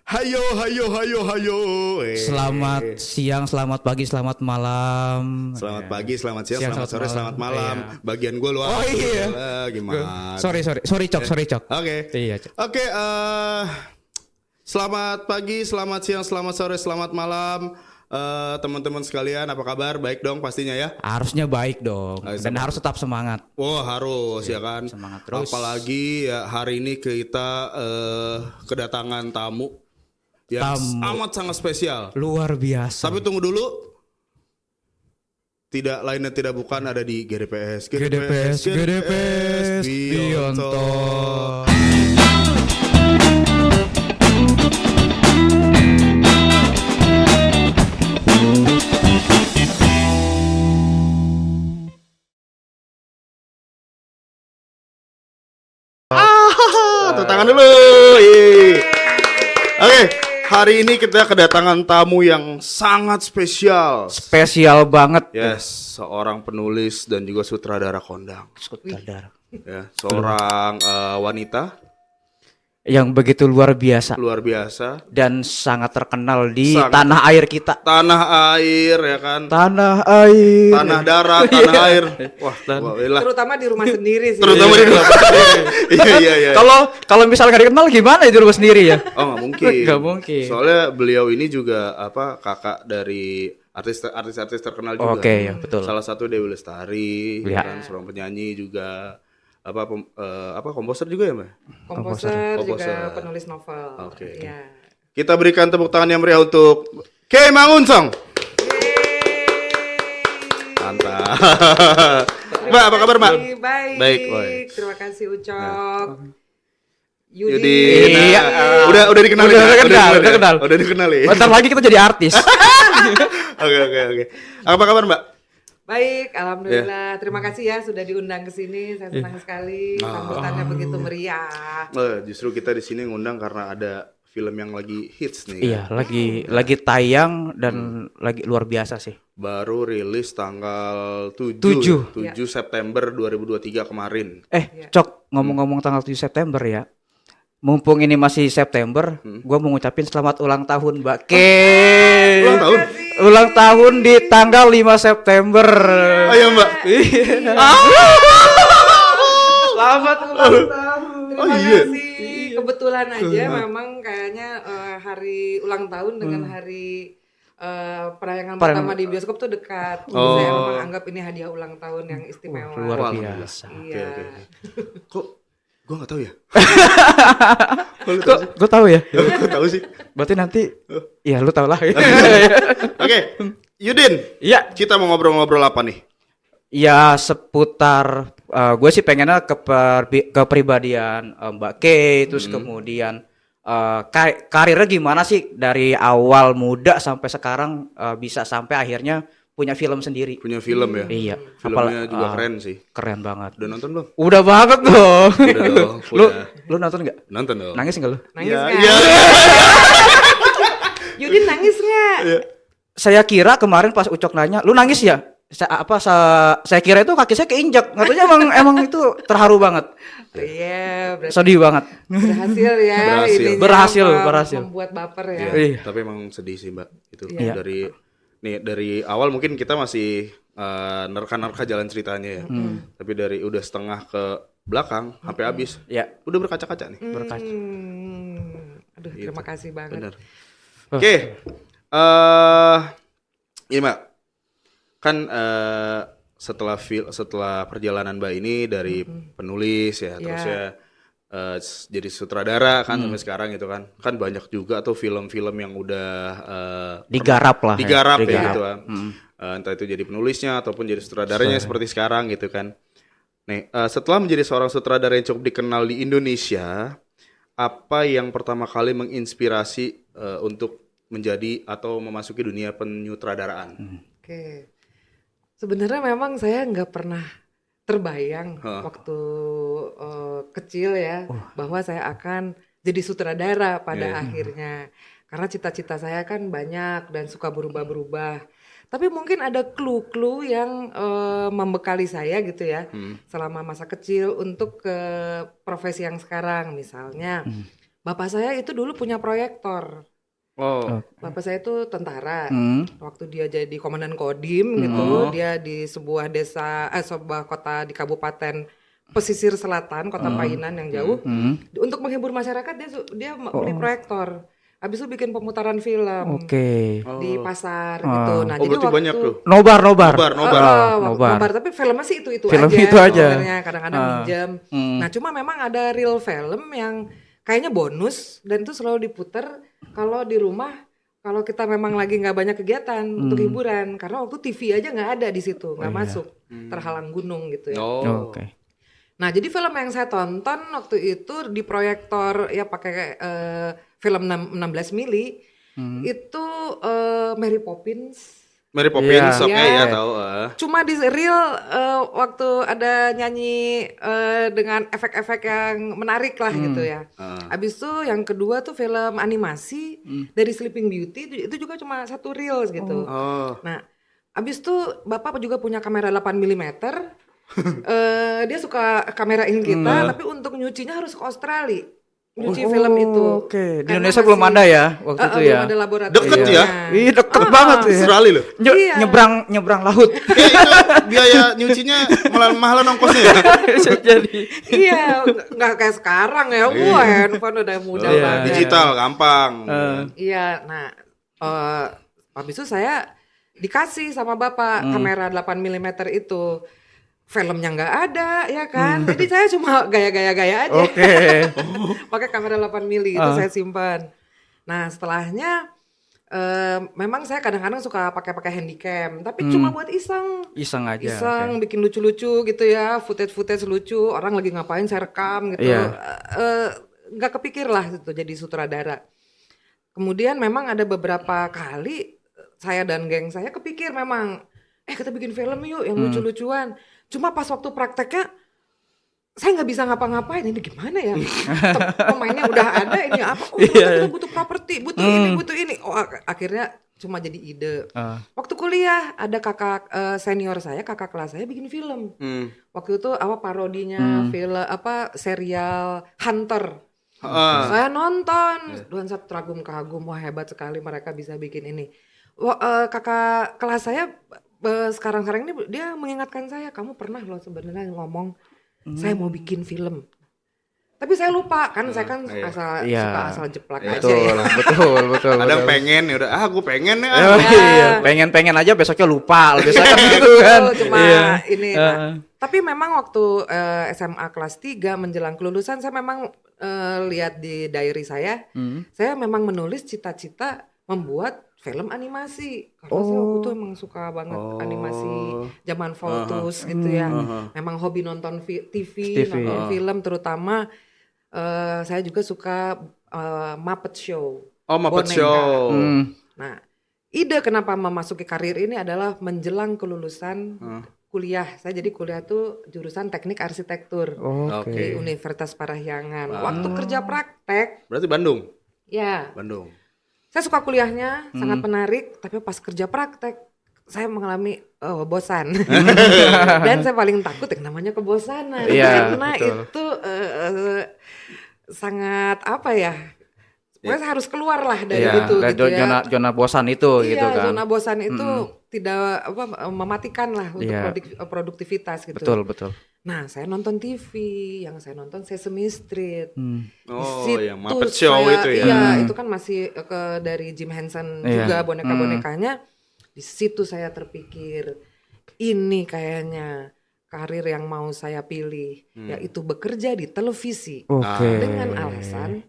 Hayo, hayo, hayo, hayo. Selamat siang, selamat pagi, selamat malam. Selamat pagi, selamat siang, selamat sore, selamat malam. Iya. Bagian gue lu Oh iya. Gimana? Sorry Cok. Oke. Iya, Cok. Oke, selamat pagi, selamat siang, selamat sore, selamat malam. Teman-teman sekalian, apa kabar? Baik dong pastinya ya. Harusnya baik dong. Dan harus tetap semangat. Oh harus ya kan. Semangat terus. Apalagi ya hari ini kita kedatangan tamu yang amat sangat spesial. Luar biasa. Tapi tunggu dulu. Tidak lain dan tidak bukan ada di GDPS Bionto. Tepuk tangan dulu. Oke, hari ini kita kedatangan tamu yang sangat spesial. Spesial banget. Yes, seorang penulis dan juga sutradara kondang. Sutradara. Ya, seorang wanita Yang begitu luar biasa luar biasa, dan sangat terkenal di Sangat. tanah air kita. tanah air ya kan, Tanah air. tanah darat, tanah air. Wah, wah, Terutama di rumah sendiri sih. terutama di rumah. Iya. Kalau misalnya gak dikenal gimana ya di rumah sendiri ya? Oh nggak mungkin. Nggak mungkin. Soalnya beliau ini juga kakak dari artis-artis terkenal juga. Oke, ya, betul. Salah satu Dewi Lestari, Ya. kan seorang penyanyi juga, komposer juga ya Mbak? Komposer Komposer. juga penulis novel. Oke. Ya. Kita berikan tepuk tangan yang meriah untuk Kei Mangunsong. Mantap. Mbak, apa kabar Mbak? Baik. Baik, baik. Terima kasih Ucok. Yudi. Iya. Udah dikenalin. Udah kenal. Udah dikenalin. Bentar lagi kita jadi artis. Oke. Apa kabar Mbak? Baik, alhamdulillah. Terima kasih ya sudah diundang ke sini. Saya senang sekali. Sambutannya begitu meriah. Justru kita di sini ngundang karena ada film yang lagi hits nih. Iya, Kan? lagi tayang dan lagi luar biasa sih. Baru rilis tanggal 7 7. September 2023 kemarin. Cok, ngomong-ngomong tanggal 7 September ya. Mumpung ini masih September, gua mau ngucapin selamat ulang tahun Mbak Ke. Ulang tahun? Ulang tahun di tanggal 5 September. Ayo Mbak. Selamat ulang tahun. Terima iya. kasih. Kebetulan aja memang kayaknya hari ulang tahun dengan hari penayangan pertama di bioskop tuh dekat. Saya memang anggap ini hadiah ulang tahun yang istimewa. Luar biasa. Iya. Kok gue nggak tahu ya? Kok gue tahu ya? Gue tahu sih. Berarti nanti ya lu tau lah. Oke, Yudin. Iya. Kita mau ngobrol-ngobrol apa nih? Ya seputar gue sih pengennya kepribadian Mbak Kay, terus kemudian karirnya gimana sih dari awal muda sampai sekarang bisa sampai akhirnya punya film sendiri. Punya film ya? Iya. Filmnya juga keren sih. Keren banget. Udah nonton belum? Udah banget dong. Udah dong. Lu nonton nggak? Nonton dong. Nangis nggak lu? Nangis Ya, nggak? iya. Yudin nangis nggak? Saya kira kemarin pas Ucok nanya, lu nangis ya? Saya kira itu kaki saya keinjak. Ngatanya emang itu terharu banget. Iya, berarti Sedih banget. berhasil ya. Berhasil. ininya Berhasil. membuat baper ya. Iya, Iya. Tapi emang sedih sih Mbak. Itu Iya. dari awal mungkin kita masih nerka-nerka jalan ceritanya ya. Tapi dari udah setengah ke belakang sampai habis, Ya. udah berkaca-kaca nih. Berkaca. Aduh, terima kasih banget. Bener. Oke. Ini Mbak. Kan setelah perjalanan Mbak ini dari penulis ya, terus ya jadi sutradara kan sampai sekarang gitu kan. Kan banyak juga tuh film-film yang udah Digarap lah. digarap ya Digarap. gitu kan. Entah itu jadi penulisnya ataupun jadi sutradaranya seperti sekarang gitu kan. Nih, setelah menjadi seorang sutradara yang cukup dikenal di Indonesia, apa yang pertama kali menginspirasi untuk menjadi atau memasuki dunia penyutradaraan? Oke. Sebenarnya memang saya nggak pernah terbayang waktu kecil ya bahwa saya akan jadi sutradara pada akhirnya. Karena cita-cita saya kan banyak dan suka berubah-berubah. Tapi mungkin ada clue-clue yang membekali saya gitu ya selama masa kecil untuk ke profesi yang sekarang. Misalnya Bapak saya itu dulu punya proyektor. Oh. Bapak saya itu tentara. Hmm. Waktu dia jadi komandan Kodim gitu, dia di sebuah sebuah kota di Kabupaten pesisir selatan, Kota Painan yang jauh. Untuk menghibur masyarakat dia beli proyektor. Habis itu bikin pemutaran film Oke. di pasar gitu. Nah, Oh, jadi berarti waktu banyak tuh. Nobar. Nobar. nobar, tapi filmnya sih itu Film aja. itu aja. Sebenarnya kadang-kadang minjem. Nah, cuma memang ada real film yang kayaknya bonus dan itu selalu diputer kalau di rumah. Kalau kita memang lagi nggak banyak kegiatan untuk hiburan, karena waktu TV aja nggak ada di situ, nggak masuk, terhalang gunung gitu ya. Oh. Oke. Nah, jadi film yang saya tonton waktu itu di proyektor ya pakai film 16 mili itu Mary Poppins. Mary Poppins, Iya. oke Iya. ya tahu. Cuma di real waktu ada nyanyi dengan efek-efek yang menarik lah gitu ya. Habis itu yang kedua tuh film animasi dari Sleeping Beauty itu juga cuma satu reels gitu. Oh. Nah, habis itu Bapak juga punya kamera 8 mm. Dia suka kamerain kita, tapi untuk nyucinya harus ke Australia. Nyuci film itu. Oke. Di Karena Indonesia belum ada ya waktu itu ya. Belum ada laboratorium. Deket ya? Ih, deket banget ya. Australia loh. Iya. Nyebrang laut. Itu biaya nyucinya malah ongkosnya ya. Bisa jadi. Iya, nggak kayak sekarang ya. Wah, handphone udah mudah Iya. banget. Digital gampang. Iya, nah habis itu saya dikasih sama Bapak kamera 8 mm itu. Filmnya nggak ada ya kan. Jadi saya cuma gaya-gaya aja. Oke. Pakai kamera 8 mili itu saya simpan. Nah, setelahnya memang saya kadang-kadang suka pakai handycam, tapi cuma buat iseng. Iseng aja. Iseng bikin lucu-lucu gitu ya, footage lucu, orang lagi ngapain saya rekam gitu. Iya. Nggak kepikir lah gitu jadi sutradara. Kemudian memang ada beberapa kali saya dan geng saya kepikir memang kita bikin film yuk yang lucu-lucuan. Cuma pas waktu prakteknya saya nggak bisa ngapa-ngapain, ini gimana ya? Pemainnya udah ada, ini apa? Kita butuh properti, butuh ini. Oh, akhirnya cuma jadi ide. Waktu kuliah ada kakak senior saya, kakak kelas saya bikin film. Waktu itu parodinya film serial Hunter. Saya nonton, dan saya teragum-kagum, wah hebat sekali mereka bisa bikin ini. Kakak kelas saya sekarang ini dia mengingatkan saya, kamu pernah loh sebenarnya ngomong saya mau bikin film. Tapi saya lupa kan, saya kan asal jeplak aja ya. Betul. Kadang pengen ya udah gue pengen ya. Iya, pengen aja besoknya lupa, biasanya kan gitu kan. Cuma ini. Nah, tapi memang waktu SMA kelas 3 menjelang kelulusan saya memang lihat di diary saya memang menulis cita-cita membuat film animasi. Karena saya waktu itu emang suka banget animasi zaman Voltus gitu ya. Memang hobi nonton TV, nonton film, terutama saya juga suka Muppet Show. Oh, Muppet boneka. Show. Nah, ide kenapa memasuki karir ini adalah menjelang kelulusan kuliah. Saya jadi kuliah tuh jurusan teknik arsitektur di Universitas Parahyangan. Waktu kerja praktek. Berarti Bandung? Ya. Bandung. Saya suka kuliahnya, sangat menarik. Tapi pas kerja praktek, saya mengalami bosan. Dan saya paling takut yang namanya kebosanan. Karena itu sangat apa ya? Pokoknya saya harus keluar lah dari itu gitu ya. Zona bosan itu gitu kan. Zona bosan itu tidak mematikan lah untuk produktivitas gitu. Betul. Nah, saya nonton TV, yang saya nonton Sesame Street. Yang Muppet Show itu ya. Iya, itu kan masih dari Jim Henson juga boneka-bonekanya. Di situ saya terpikir, ini kayaknya karir yang mau saya pilih, yaitu bekerja di televisi. Dengan alasan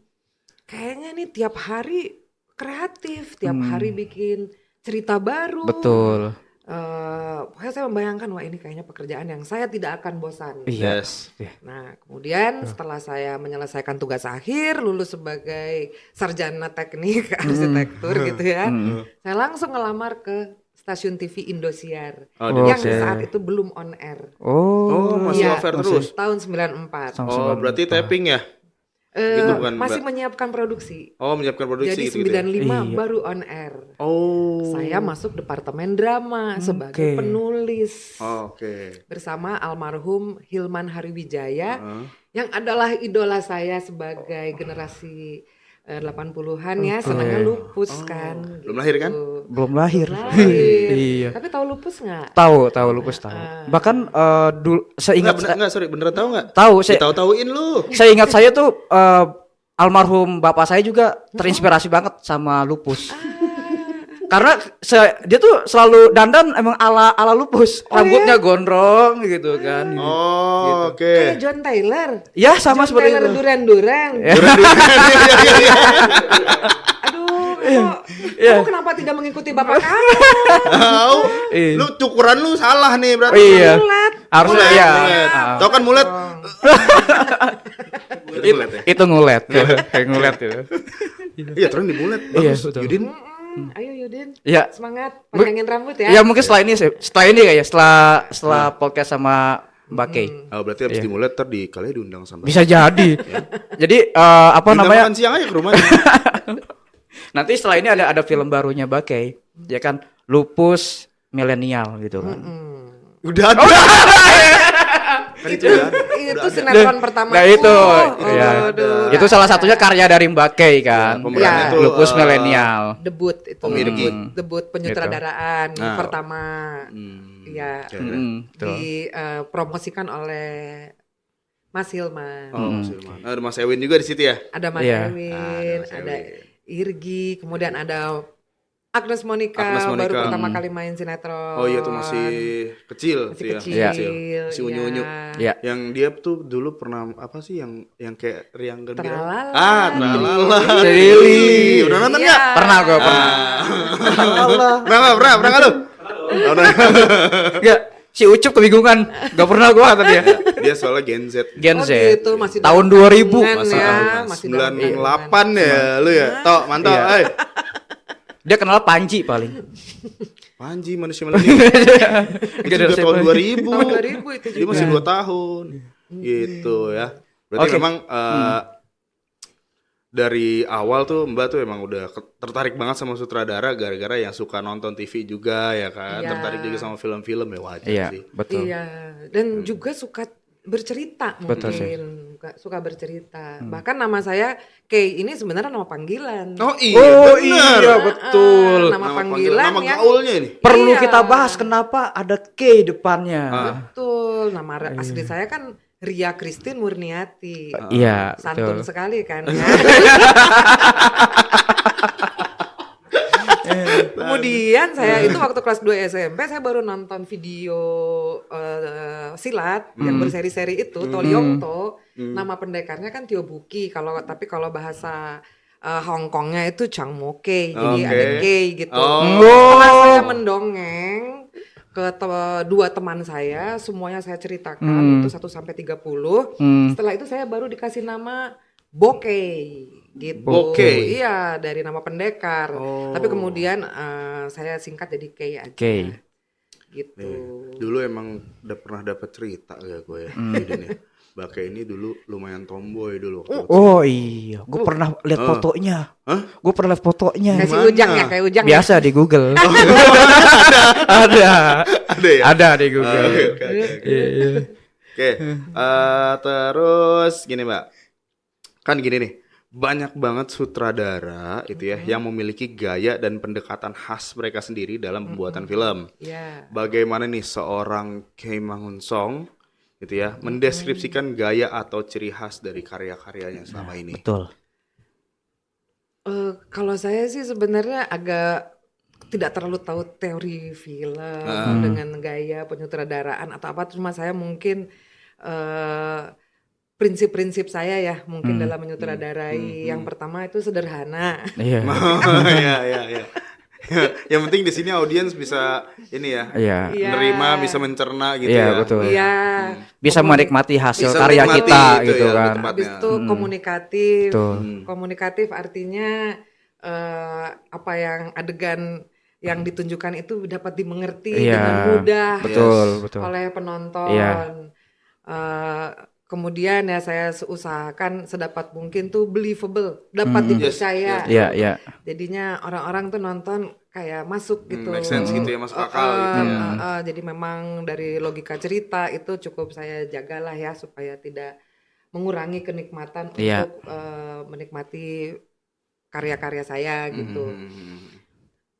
kayaknya nih tiap hari kreatif, tiap hari bikin cerita baru. Betul. Pokoknya saya membayangkan, wah ini kayaknya pekerjaan yang saya tidak akan bosan. Yes. Nah, kemudian setelah saya menyelesaikan tugas akhir, lulus sebagai sarjana teknik arsitektur gitu ya, saya langsung ngelamar ke stasiun TV Indosiar yang saat itu belum on air. Masih on air terus. Tahun 94. Berarti tapping ya? Gitu bukan, masih Mbak? menyiapkan produksi. Oh, menyiapkan produksi Jadi gitu, gitu ya? 95 Iya. baru on air. Oh. Saya masuk departemen drama sebagai Oke. penulis Oke. bersama almarhum Hilman Hariwijaya Heeh. yang adalah idola saya sebagai generasi 80-an ya, Oke. senangnya lupus kan. Belum lahir kan? Belum lahir. Lahir. Iya. Tapi tahu lupus nggak? Tahu lupus tahu. Bahkan dulu seingat Sorry, beneran tahu nggak? tahu saya Tahu-tauin lu. seingat saya tuh almarhum bapak saya juga terinspirasi banget sama lupus. Karena dia tuh selalu dandan emang ala lupus, rambutnya gondrong gitu kan. Oh, oke. Kayak John Taylor. Ya sama John seperti Taylor itu. Duran-Duran. Iya. Aduh, Iya. kamu kenapa tidak mengikuti bapak kamu? Tahu. Iya. Lu cukuran lu salah nih berarti. Oh, iya. Mulat. Harusnya Mulet, ya. mulet. Tahu kan mulet? Itu mulet ya? Itu ngulet, kayak ngulet itu. Iya, terus di mulet. Iya, Bagus. betul. Yudin. Ayo Yudin, Iya. semangat panjangin rambut ya. Ya mungkin setelah ini kayaknya setelah podcast sama Mbak Kay. Oh, berarti habis di mulet ntar kalian diundang sama. Bisa jadi. Jadi apa Diundang namanya? makan siang aja ke rumahnya. Nanti setelah ini ada film barunya Mbak Kay, ya kan Lupus Milenial gitu kan. Udah ada. Kan itu ya. Itu sinetron pertama. Nah itu, Oh, ya. aduh. Itu salah satunya karya dari Mbak Kay kan. Pemerannya Ya. tuh Lupus Milenial. Debut itu. Om Irgi. Debut penyutradaraan Nah. pertama. Iya. Betul. Dipromosikan oleh Mas Hilman. Oh, Mas Irman. Ada Mas Ewin juga di situ ya. Ada Mas Iya. Ewin, Mas ada Ewin. Irgi, kemudian ada Agnes Monica, Agnes Monica. baru pertama kali main sinetron. Oh iya tuh masih kecil Masih tuh ya. kecil. Iya. Si unyu-unyu. Ya. Yang dia tuh dulu pernah apa sih yang kayak Riang Gembira? Tralala. Tralala. Lili. Udah nonton Iya. nggak? Pernah gue pernah. Pernah nggak lu? Oh, udah. Enggak, si Ucup kebingungan. Gak pernah gua kata dia. Dia soalnya Gen Z. Gen Oh Z. gitu, masih Tahun dalam 2000. gabungan Masih ya, tahun masih dalam 98 ya lu ya. Tok, mantap. Iya. Eh. Dia kenal Panji paling. Panji manusia milenial. Itu Enggak ada juga tahun siapa. 2000. Tahun 2000 itu Dia juga. masih 2 tahun. Gitu ya. Berarti Oke. memang dari awal tuh Mbak tuh emang udah tertarik banget sama sutradara gara-gara yang suka nonton TV juga ya kan. Iya. Tertarik juga sama film-film ya wajar Iya, sih. betul. Iya, dan juga suka bercerita Betul sih. mungkin. Suka bercerita. Bahkan nama saya Kay ini sebenarnya nama panggilan. Oh iya, Oh benar. iya betul. Nama panggilan nama yang gaulnya ini. Perlu Iya. kita bahas kenapa ada K depannya. betul. Nama asli saya kan Ria Christine Murniati. Iya, Santun betul. sekali kan. Ya. Kemudian saya itu waktu kelas 2 SMP saya baru nonton video silat yang berseri-seri itu Toliongto. Nama pendekarnya kan Tio Buki. Tapi kalau bahasa Hong Kongnya itu Chang Mo Kei. Jadi Oke. ada Kei gitu. Oh. Setelah saya mendongeng ke dua teman saya, semuanya saya ceritakan itu 1 sampai 30. Setelah itu saya baru dikasih nama Bokei gitu. Bokei. Iya, dari nama pendekar. Tapi kemudian saya singkat jadi Kei aja. Kei. Gitu. Dulu emang udah pernah dapat cerita ya gue ya. Yudin ya. Bake ini dulu lumayan tomboy dulu. waktu kecil. Oh iya, gue pernah lihat fotonya. Hah? Gue pernah lihat fotonya. Kayak si Gimana? Ujang ya, kayak Ujang. Biasa di Google. Ada. Ada ya? Ada di Google. Oke, oke, oke. Iya. Oke, terus gini Mbak, kan gini nih, banyak banget sutradara itu ya yang memiliki gaya dan pendekatan khas mereka sendiri dalam pembuatan film. Iya. Bagaimana nih seorang Kei Mangun Song gitu ya mendeskripsikan gaya atau ciri khas dari karya-karyanya selama ini? Betul. Kalau saya sih sebenarnya agak tidak terlalu tahu teori film dengan gaya penyutradaraan atau apa, cuma saya mungkin prinsip-prinsip saya ya mungkin dalam menyutradarai. Yang pertama itu sederhana. Iya. Iya. Yang penting di sini audiens bisa ini ya, Iya. Iya. menerima, bisa mencerna gitu Iya, ya. betul. Iya. Bisa menikmati hasil Bisa karya menikmati kita itu gitu ya, kan. lebih Habis itu komunikatif. Betul. Komunikatif artinya apa yang adegan yang ditunjukkan itu dapat dimengerti Iya, dengan mudah betul, betul. oleh penonton. Iya. Eh, kemudian ya saya usahakan sedapat mungkin tuh believable, dapat dipercaya. Iya. Jadinya orang-orang tuh nonton kayak masuk gitu. Make sense gitu ya, masuk akal gitu ya. Jadi memang dari logika cerita itu cukup saya jagalah ya supaya tidak mengurangi kenikmatan untuk menikmati karya-karya saya gitu.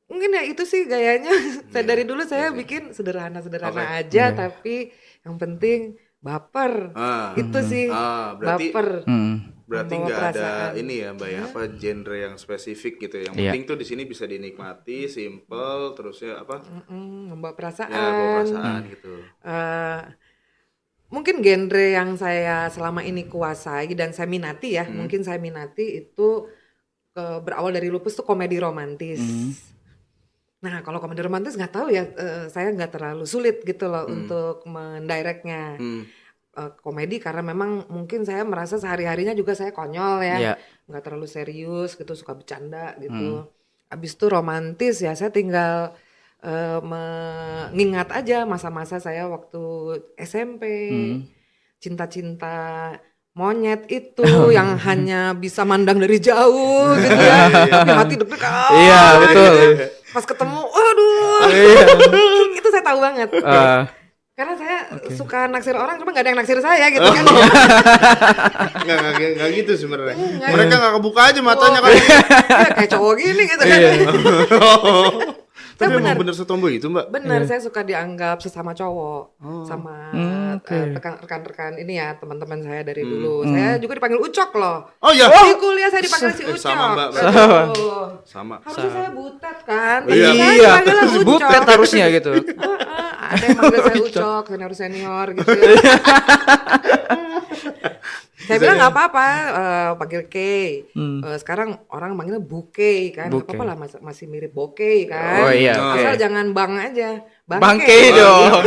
Mungkin ya itu sih gayanya. Saya dari dulu saya bikin sederhana-sederhana aja, tapi yang penting baper. Itu sih berarti, baper. Berarti Membawa nggak ada perasaan. ini ya Mbak ya, apa genre yang spesifik gitu. Yang penting tuh di sini bisa dinikmati, simple, terus ya apa? Membawa perasaan. Ya, bawa perasaan gitu. Mungkin genre yang saya selama ini kuasai dan saya minati ya, mungkin saya minati itu berawal dari lupus tuh komedi romantis. Nah kalau komedi romantis nggak tahu ya, saya nggak terlalu sulit gitu loh untuk mendirectnya. Komedi karena memang mungkin saya merasa sehari-harinya juga saya konyol ya, nggak terlalu serius gitu, suka bercanda gitu. Abis itu romantis ya saya tinggal mengingat aja masa-masa saya waktu SMP, cinta-cinta monyet itu yang hanya bisa mandang dari jauh gitu ya, di hati deg-degan. Iya, betul. Pas ketemu, waduh, itu saya tahu banget. Karena saya suka naksir orang, cuma gak ada yang naksir saya gitu kan. Nggak gitu sebenarnya. Mereka nggak kebuka aja matanya kan. Ya, kayak cowok gini gitu kan. Tapi Saya emang bener setomboy itu Mbak? Benar, saya suka dianggap sesama cowok sama rekan-rekan ini ya, teman-teman saya dari dulu. Saya juga dipanggil Ucok loh. Oh iya. Di kuliah saya dipanggil si Ucok. Sama Mbak. Aduh. Sama. Harusnya saya butet kan. Iya. Saya dipanggilnya Ucok. Butet harusnya gitu. Ada yang manggil saya Ucok, senior gitu. Saya bilang nggak apa-apa, panggil Kay. Sekarang orang manggilnya Bukey kan, nggak apa-apa lah, masih mirip Bokey kan. Oh iya, Asal jangan Bang aja, Bangkei dong.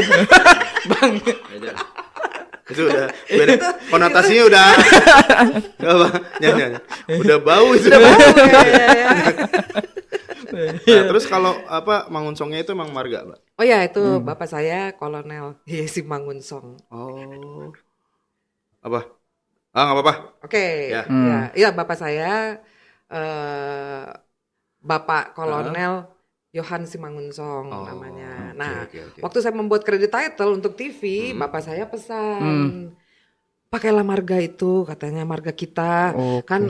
Itu udah beda. Konotasinya udah apa? Udah bau itu. Ya. Nah, terus kalau apa Mangunsongnya itu emang marga, Mbak? Oh ya itu bapak saya Kolonel Yesi Mangunsong. Oh. Apa? Nggak apa-apa. Oke. Ya. Ya, bapak saya Bapak Kolonel Yohan Simangunsong namanya. Nah, waktu saya membuat kredit title untuk TV, bapak saya pesan pakailah marga itu, katanya marga kita. Kan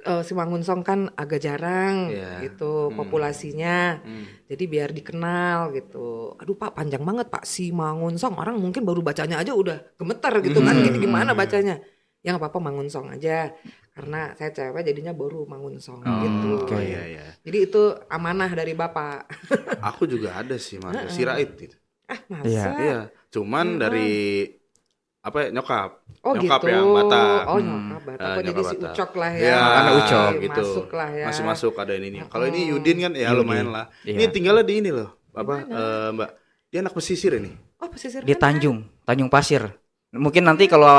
Simangunsong kan agak jarang gitu populasinya. Jadi biar dikenal gitu. Aduh Pak, panjang banget Pak Simangunsong. Orang mungkin baru bacanya aja udah gemeter gitu kan. Gimana bacanya? Ya nggak apa-apa Mangunsong aja. Karena saya cewek jadinya baru Mangunsong gitu. Iya. Jadi itu amanah dari bapak. Aku juga ada sih marga Sirait gitu. Masa? Iya. Cuman dari apa ya, nyokap. Oh nyokap gitu. yang Batak. Oh nyokap Batak. Oh, jadi nyokap si Batak. Ucok lah ya. Ya, karena Ucok gitu. Masuk lah ya. Masih masuk ada ini. Kalau ini Yudin kan ya lumayan lah. Iya. Ini tinggalnya di ini loh. Apa Mbak? Dia anak pesisir ini. Oh pesisir Di mana? Tanjung Pasir. Mungkin nanti kalau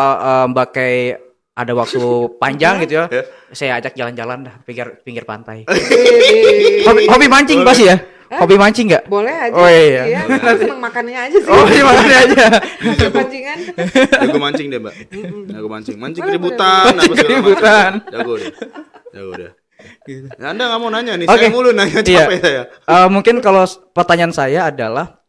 Mbak Kay ada waktu panjang gitu ya, saya ajak jalan-jalan dah pinggir pantai. Hobi mancing pasti ya? Hobi mancing nggak? Boleh aja. Oh iya. Seneng makannya aja sih. Oh iya makannya aja. Pancingan. Jago mancing deh Mbak. Jago mancing. Mancing keributan. Apa segala Keributan. macam. Jago deh. Nah, Anda nggak mau nanya nih. Oke. Saya mulu nanya capek saya. Mungkin kalau pertanyaan saya adalah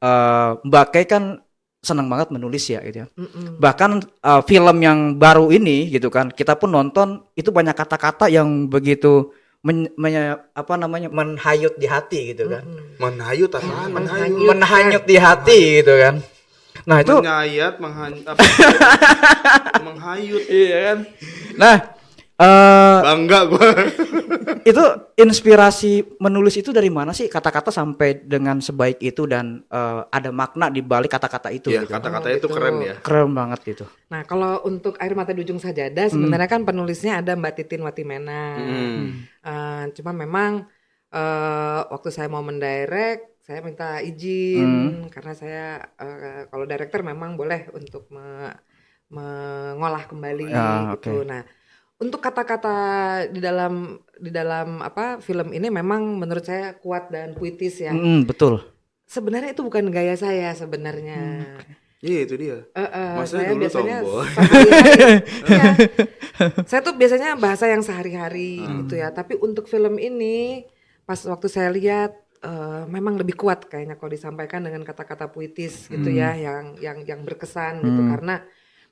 Mbak Kay kan senang banget menulis ya gitu ya. Bahkan film yang baru ini gitu kan, kita pun nonton itu banyak kata-kata yang begitu menghayut di hati gitu kan. Menhayut apaan? Menghanyut di hati gitu kan. Nah itu Menyayat, menghayut. iya kan. Nah Bangga gue. itu inspirasi menulis itu dari mana sih, kata-kata sampai dengan sebaik itu dan ada makna di balik kata-kata itu Iya, gitu. kata-kata Oh, itu gitu. keren ya. Keren banget gitu. Nah kalau untuk Air Mata di Ujung Sajadah sebenarnya kan penulisnya ada Mbak Titin Watimena. Cuma memang waktu saya mau mendirect saya minta izin karena saya kalau director memang boleh untuk mengolah kembali gitu. Nah untuk kata-kata di dalam apa film ini memang menurut saya kuat dan puitis ya. Betul. Sebenarnya itu bukan gaya saya sebenarnya. Iya itu dia. Maksudnya Saya dulu biasanya tomboy. sehari-hari. Iya. Saya tuh biasanya bahasa yang sehari-hari gitu ya. Tapi untuk film ini pas waktu saya lihat memang lebih kuat kayaknya kalau disampaikan dengan kata-kata puitis gitu ya, yang berkesan gitu karena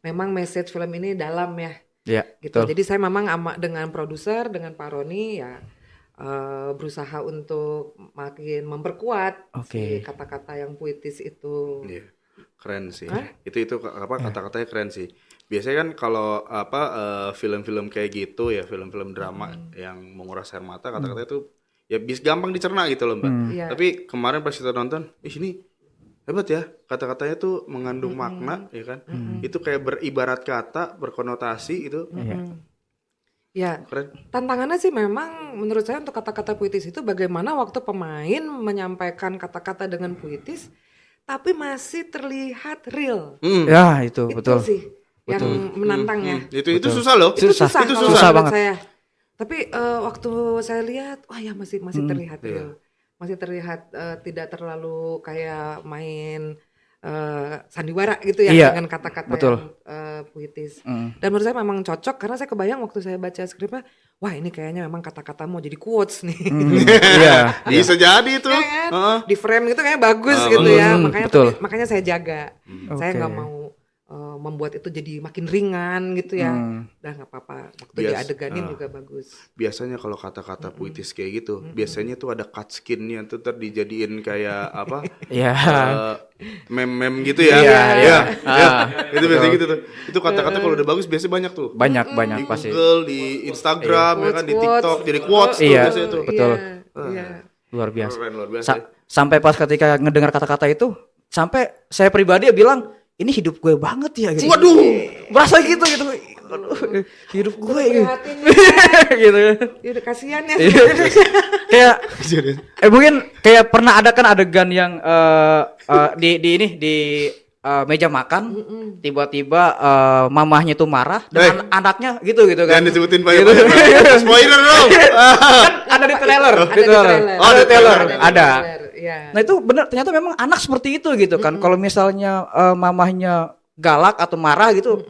memang message film ini dalam ya. Iya, Gitu. betul. Jadi saya memang dengan produser, dengan Pak Roni ya berusaha untuk makin memperkuat si Oke. kata-kata yang puitis itu. Iya. Keren sih. Itu apa kata-katanya keren sih. Biasanya kan kalau apa film-film kayak gitu ya, film-film drama yang menguras air mata, kata-katanya itu ya bisa gampang dicerna gitu loh, Mbak. Iya. Tapi kemarin pas kita nonton, ini hebat ya. Kata-katanya tuh mengandung makna ya kan. Itu kayak beribarat kata, berkonotasi itu. Ya, Keren. tantangannya sih memang menurut saya untuk kata-kata puitis itu bagaimana waktu pemain menyampaikan kata-kata dengan puitis tapi masih terlihat real. Ya, itu Itu betul. sih yang menantangnya. Itu susah loh. Itu susah, Itu kalau susah menurut banget. saya. Tapi waktu saya lihat, wah ya masih terlihat real. Masih terlihat tidak terlalu kayak main sandiwara gitu ya Iya, dengan kata-kata betul. yang puitis. Dan menurut saya memang cocok karena saya kebayang waktu saya baca skripnya, wah ini kayaknya memang kata-kata mau jadi quotes nih. Iya. Bisa jadi itu. Ya kan? Heeh. Di frame gitu kayaknya bagus gitu ya. Makanya betul. makanya saya jaga. Saya Oke. nggak mau membuat itu jadi makin ringan gitu ya. Udah nggak apa-apa. Waktu diadeganin juga bagus. Biasanya kalau kata-kata puitis kayak gitu, biasanya tuh ada cut skinnya tuh dijadiin kayak apa? Iya. Meme-meme gitu ya. Iya, iya. Ya. Itu biasanya gitu tuh. Itu kata-kata kalau udah bagus biasanya banyak tuh. Banyak Di pasti. Google, di Instagram, ya kan, di Quotes. TikTok, jadi quotes tuh Iya. biasanya tuh. Betul. Iya. Luar biasa. Keren, luar biasa. Sampai pas ketika ngedengar kata-kata itu, sampai saya pribadi ya bilang, ini hidup gue banget ya gitu. Waduh. Berasa gitu. Aduh, hidup gue gitu. Prihatin gitu. ya udah kasihan ya. Kayak mungkin kayak pernah ada kan adegan yang di meja makan tiba-tiba mamahnya tuh marah dan anaknya gitu kan. Jangan disebutin banyak. Spoiler dong. Kan ada di trailer. Ada di trailer. Oh, di trailer. Ada di Ada. trailer, iya. Nah itu benar ternyata memang anak seperti itu gitu kan. Kalau misalnya mamahnya galak atau marah gitu,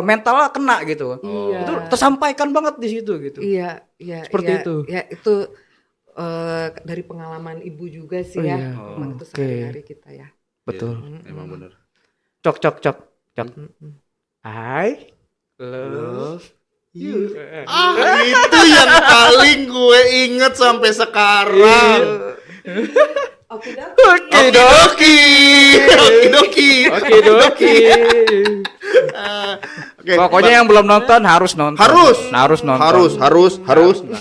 mentalnya kena gitu. Iya. Itu tersampaikan banget di situ gitu. Iya. Seperti iya, itu. Ya itu dari pengalaman ibu juga sih ya. iya. Memang itu Oke. sehari-hari kita ya. Betul. Emang bener. Cok. Hai. Love you. Itu yang paling gue inget sampai sekarang. Oke dah. Okidoki. Oke. Oke. Pokoknya yang belum nonton harus nonton. Harus nonton.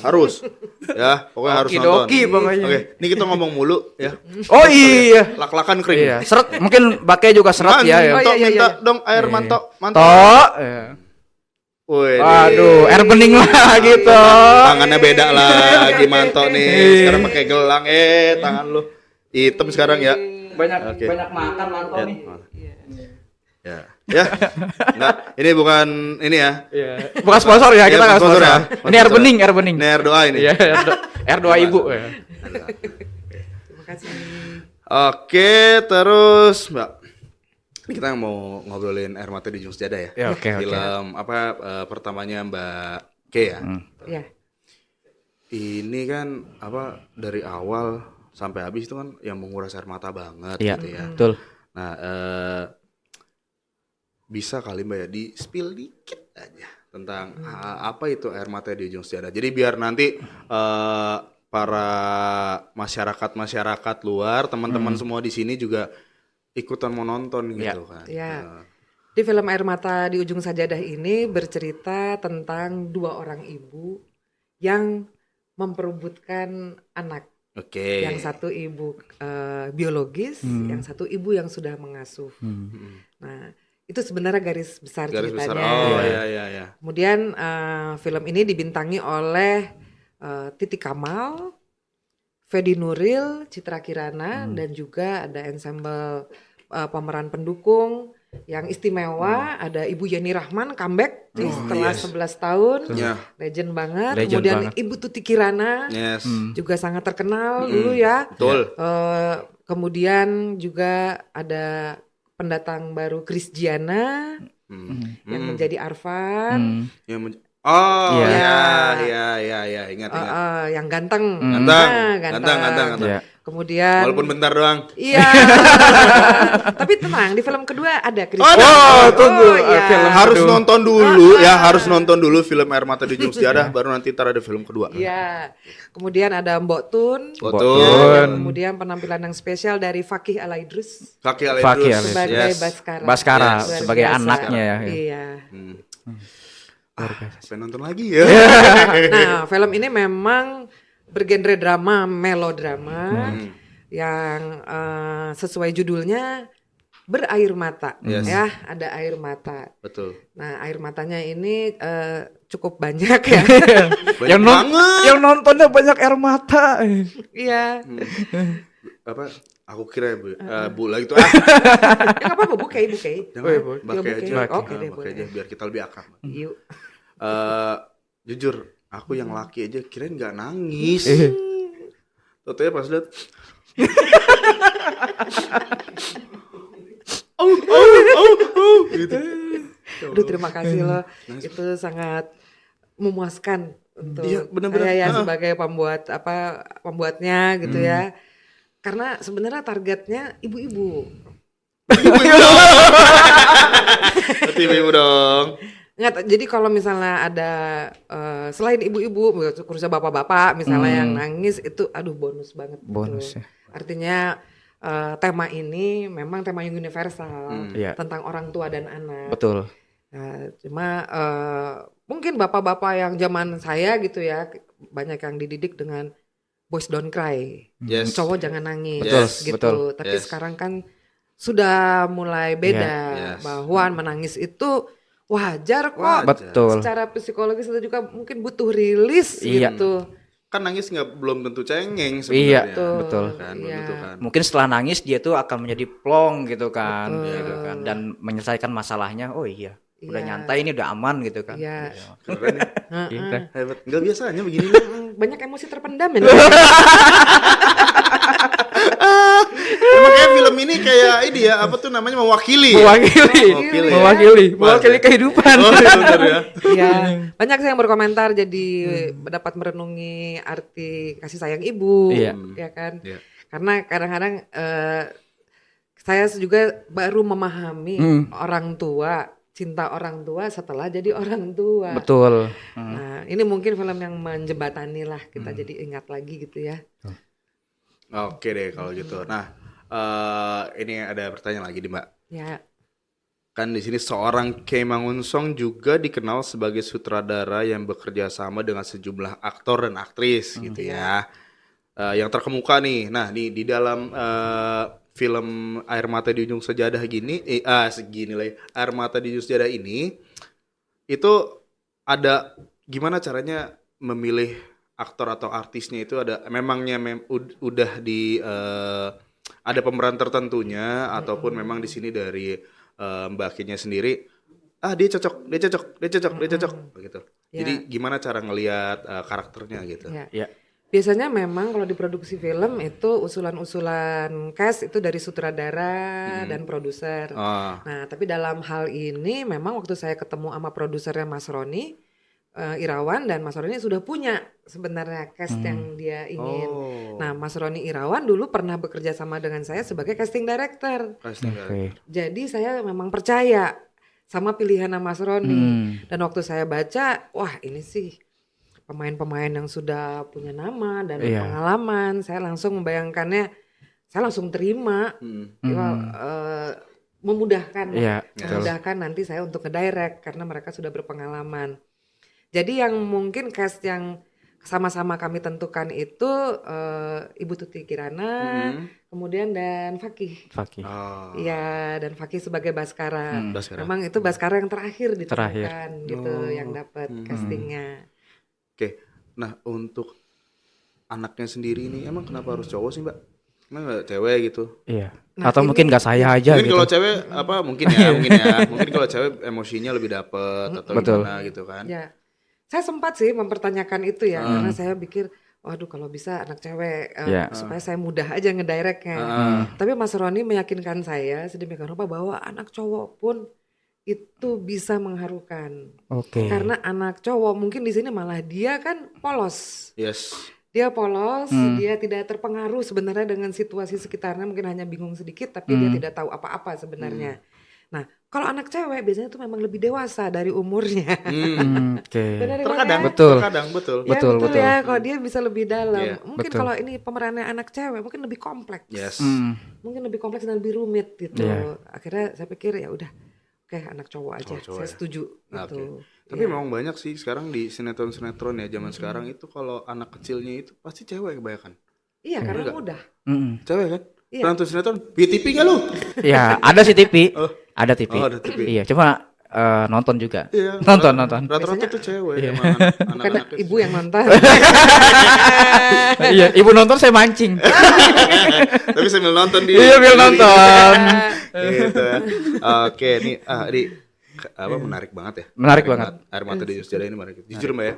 Harus. Ya, pokoknya harus nonton. Okidoki pokoknya. Oke, ini kita ngomong mulu ya. Oh iya. Lak-lakan kering. Iya, seret mungkin Bake juga seret ya. Oh, Manto, iya, minta iya. dong air manto. Tok. Iya. Wih, Waduh, air bening lah gitu. tangannya beda lagi Manto nih. Sekarang pakai gelang tangan lu hitam sekarang ya. Banyak Oke. makan Manto nih. Ya. Enggak, ini bukan ini ya. Iya. Bukan sponsor ya, kita Iya, nggak sponsor sponsor. ya. Ini air bening. Ini air doa ini. Iya, R2 ibu. Ya. Terima kasih. Oke, terus Mbak. Ini kita mau ngobrolin Air Mata Dijunjung Sejadah ya. Ya, oke. Film apa pertamanya Mbak K ya. Ya. Ini kan apa dari awal sampai habis itu kan yang menguras air mata banget Iya, gitu ya. betul. Nah, bisa kali Mbak ya di-spill dikit aja tentang apa itu Air Mata di Ujung Sejadah. Jadi biar nanti para masyarakat luar, teman-teman semua di sini juga ikutan mau nonton gitu kan. Ya. Di film Air Mata di Ujung Sajadah ini bercerita tentang dua orang ibu yang memperebutkan anak. Oke. Yang satu ibu biologis, yang satu ibu yang sudah mengasuh. Nah, itu sebenarnya garis besar ceritanya. Oh iya. Kemudian film ini dibintangi oleh Titi Kamal, Fedi Nuril, Citra Kirana, dan juga ada ensemble pemeran pendukung yang istimewa. Ada Ibu Yeni Rahman comeback setelah 11 tahun, legend banget. Legend Kemudian banget. Ibu Tuti Kirana Yes. juga sangat terkenal dulu ya. Betul. Kemudian juga ada pendatang baru Chris Giana yang menjadi Arvan. Oh Iya. ya, ingat. Yang ganteng. Ganteng. Iya. Kemudian Walaupun bentar doang. iya. Tapi tenang, di film kedua ada Chris. Tunggu. Iya. Harus nonton dulu harus nonton dulu film Air Mata di Ujung Sejarah, baru nanti ntar ada film kedua. Iya. Kemudian ada Mbok Tun. Betul. Ya, dan kemudian penampilan yang spesial dari Fakih Alaidrus Fakih Fakih Alaidrus. Alaidrus. sebagai Yes. Baskara. Baskara Luar sebagai biasa. anaknya ya. Iya. Pengen nonton lagi ya. Nah, film ini memang bergenre drama, melodrama yang sesuai judulnya berair mata. Yes. Ya, ada air mata. Betul. Nah, air matanya ini cukup banyak ya. Yang nontonnya banyak air mata. Iya. Apa? Aku kira Bu lagi tuh. Ya nggak apa-apa, bukei. Jangan pakai aja. Oke deh, Pakai boleh. aja biar kita lebih akrab. Yuk. Jujur, aku yang laki aja kirain nggak nangis. Totonya pas liat, gitu. Aduh, terima kasih loh. Itu sangat memuaskan untuk Iya, benar-benar. saya ya sebagai pembuatnya gitu ya. Karena sebenarnya targetnya ibu-ibu. Berarti ibu dong. Nggak, jadi kalau misalnya ada selain ibu-ibu, khususnya bapak-bapak misalnya yang nangis itu, aduh bonus banget. Bonus gitu. ya. Artinya tema ini memang tema yang universal Iya. tentang orang tua dan anak. Betul. Nah, cuma mungkin bapak-bapak yang zaman saya gitu ya, banyak yang dididik dengan boys don't cry, Yes. cowok jangan nangis, Betul, gitu. betul. Tapi Yes. sekarang kan sudah mulai beda, Yes. bahwa menangis itu wajar kok. Wajar. Betul. Secara psikologis itu juga mungkin butuh rilis Iya. gitu. Kan nangis belum tentu cengeng Iya, sebenarnya. betul. Kan, belum Iya. tentu kan. Mungkin setelah nangis dia tuh akan menjadi plong gitu kan, Betul. gitu kan, dan menyelesaikan masalahnya. Oh iya, udah Iya. nyantai ini udah aman gitu kan. Iya. Keren ya. Gitu. Hebat. Nggak biasanya begini. Banyak emosi terpendam ya. Makanya film ini kayak ini ya, apa tuh namanya, mewakili. Mewakili kehidupan. Oh, iya benar ya. Iya, banyak sih yang berkomentar jadi dapat merenungi arti kasih sayang ibu, Iya. ya kan? Iya. Karena kadang-kadang saya juga baru memahami orang tua, cinta orang tua setelah jadi orang tua. Betul. Nah, ini mungkin film yang menjembatani lah kita jadi ingat lagi gitu ya. Oke deh kalau gitu. Nah, ini ada pertanyaan lagi nih Mbak. Ya, Kan di sini seorang Kei Mangunsong juga dikenal sebagai sutradara yang bekerja sama dengan sejumlah aktor dan aktris gitu ya. Yang terkemuka nih. Nah, di dalam film Air Mata di Ujung Sejadah Air Mata di Ujung Sejadah ini itu ada gimana caranya memilih aktor atau artisnya, itu ada udah di ada pemeran tertentunya ataupun memang di sini dari Mbak Kenya sendiri dia cocok begitu. Ya. Jadi gimana cara ngelihat karakternya gitu. ya. Ya. Biasanya memang kalau di produksi film itu usulan-usulan cast itu dari sutradara dan produser. Ah, Nah, tapi dalam hal ini memang waktu saya ketemu sama produsernya Mas Roni Irawan, dan Mas Roni sudah punya sebenarnya cast yang dia ingin. Oh. Nah, Mas Roni Irawan dulu pernah bekerja sama dengan saya sebagai casting director. casting Oke. Jadi saya memang percaya sama pilihan Mas Roni. Dan waktu saya baca, wah ini sih pemain-pemain yang sudah punya nama dan Iya. pengalaman. Saya langsung membayangkannya, saya langsung terima. Ya, memudahkan Iya, memudahkan nanti saya untuk ngedirect karena mereka sudah berpengalaman. Jadi yang mungkin cast yang sama-sama kami tentukan itu Ibu Tuti Kirana, kemudian dan Fakih. Fakih. Oh. Iya, dan Fakih sebagai Baskara. Baskara. Memang itu Baskara yang terakhir Terakhir. ditemukan gitu, yang dapat castingnya. Oke. Nah, untuk anaknya sendiri ini emang kenapa harus cowok sih, Mbak? Kenapa nggak cewek gitu? Iya. Nah, Atau ini- mungkin nggak saya aja Mungkin gitu. kalau cewek mungkin kalau cewek emosinya lebih dapet atau Betul. gimana gitu kan. Ya, saya sempat sih mempertanyakan itu ya, karena saya pikir, waduh kalau bisa anak cewek supaya saya mudah aja ngedirectnya. Tapi Mas Roni meyakinkan saya sedemikian rupa bahwa anak cowok pun itu bisa mengharukan. Karena anak cowok mungkin di sini malah dia kan polos. Yes. Dia polos, dia tidak terpengaruh sebenarnya dengan situasi sekitarnya, mungkin hanya bingung sedikit tapi dia tidak tahu apa-apa sebenarnya. Nah, kalau anak cewek biasanya tuh memang lebih dewasa dari umurnya. Terkadang betul. Betul ya, kalau dia bisa lebih dalam. Mungkin kalau ini pemerannya anak cewek mungkin lebih kompleks. Mungkin lebih kompleks dan lebih rumit gitu. Akhirnya saya pikir ya udah, oke, anak cowok aja. Saya setuju gitu. Tapi memang banyak sih sekarang di sinetron-sinetron ya zaman sekarang itu kalau anak kecilnya itu pasti cewek kebanyakan. Iya, karena mudah. Cewek kan? Penonton sinetron, TV nggak lu? Ya, ada sih TV. Ada TV. Oh, ada TV. Iya, cuma nonton juga. Iya, nonton. Rata-rata tuh cewek. Iya. Bukan ibu yang nonton. Iya, ibu nonton saya mancing. Tapi sambil nonton dia. Iya, sambil nonton. Gitu. Oke, nih menarik banget ya. Menarik banget. Air mata di sejarah ini menarik. Jujur Mbak ya,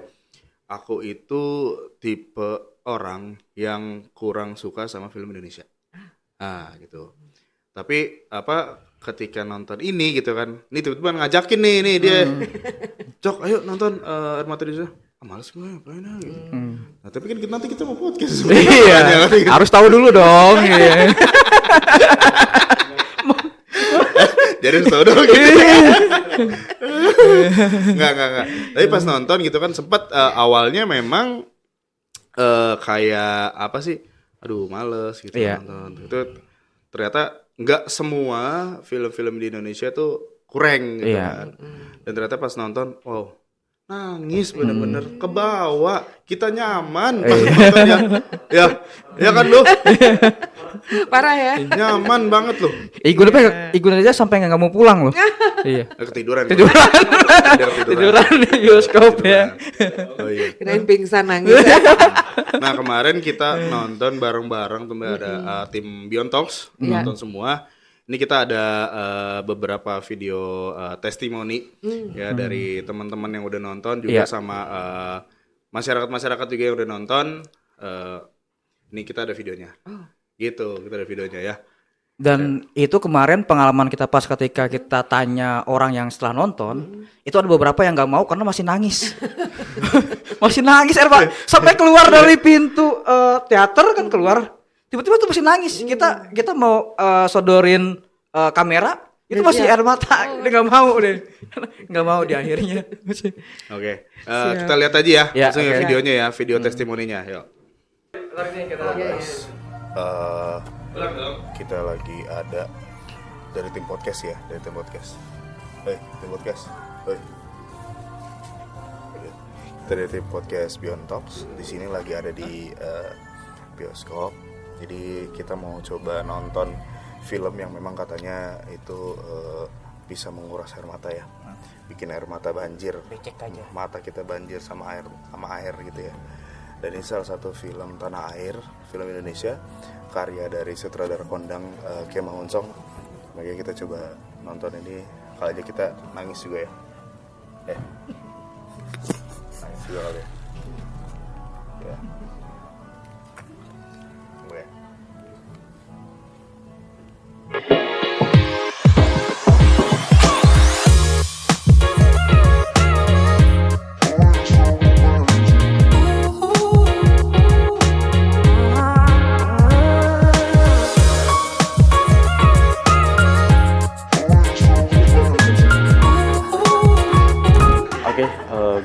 aku itu tipe orang yang kurang suka sama film Indonesia. Gitu. Tapi ketika nonton ini gitu kan, ini tiba-tiba ngajakin nih dia, Cok, ayo nonton Air Mata di Sejarah. Males gue ngapain gitu. Nah, tapi kan nanti kita mau podcast. Iya. Harus tahu dulu dong. Iya. Jadi harus tahu dulu gitu. Enggak. Tapi pas nonton gitu kan sempat awalnya memang kayak apa sih? Aduh, males gitu nonton. Itu ternyata nggak semua film-film di Indonesia tuh kurang gitu kan. Dan ternyata pas nonton, wow, nangis bener-bener ke bawah. Kita nyaman pas nontonnya. Ya kan lu? Parah ya. Nyaman banget loh. Igun aja sampai nggak mau pulang loh. Iya. Ketiduran di bioskop ya. Oh iya. Kirain pingsan nangis. Nah, kemarin kita nonton bareng-bareng tuh ada tim Beyond Talks, nonton semua. Ini kita ada beberapa video testimoni ya dari teman-teman yang udah nonton juga sama masyarakat juga yang udah nonton. Ini kita ada videonya. Gitu, kita ada videonya ya. Dan itu kemarin pengalaman kita pas ketika kita tanya orang yang setelah nonton, itu ada beberapa yang nggak mau karena masih nangis. Masih nangis Erva, sampai keluar dari pintu teater kan keluar. Tiba-tiba tuh masih nangis. Kita mau sodorin kamera, itu masih air mata. Dia nggak mau deh. Nggak mau di akhirnya. Oke. Kita lihat aja ya, langsung videonya ya, video testimoninya. Yuk. Kita lagi ada dari tim podcast ya, tim podcast. Kita dari tim podcast Beyond Talks. Di sini lagi ada di bioskop. Jadi kita mau coba nonton film yang memang katanya itu bisa menguras air mata ya, bikin air mata banjir. Becek aja. Mata kita banjir sama air gitu ya. Dan ini salah satu film tanah air, film Indonesia, karya dari sutradara kondang Kiem Mangunsong. Makanya kita coba nonton ini, kali aja kita nangis juga ya. Nangis juga kali ya. Tunggu ya.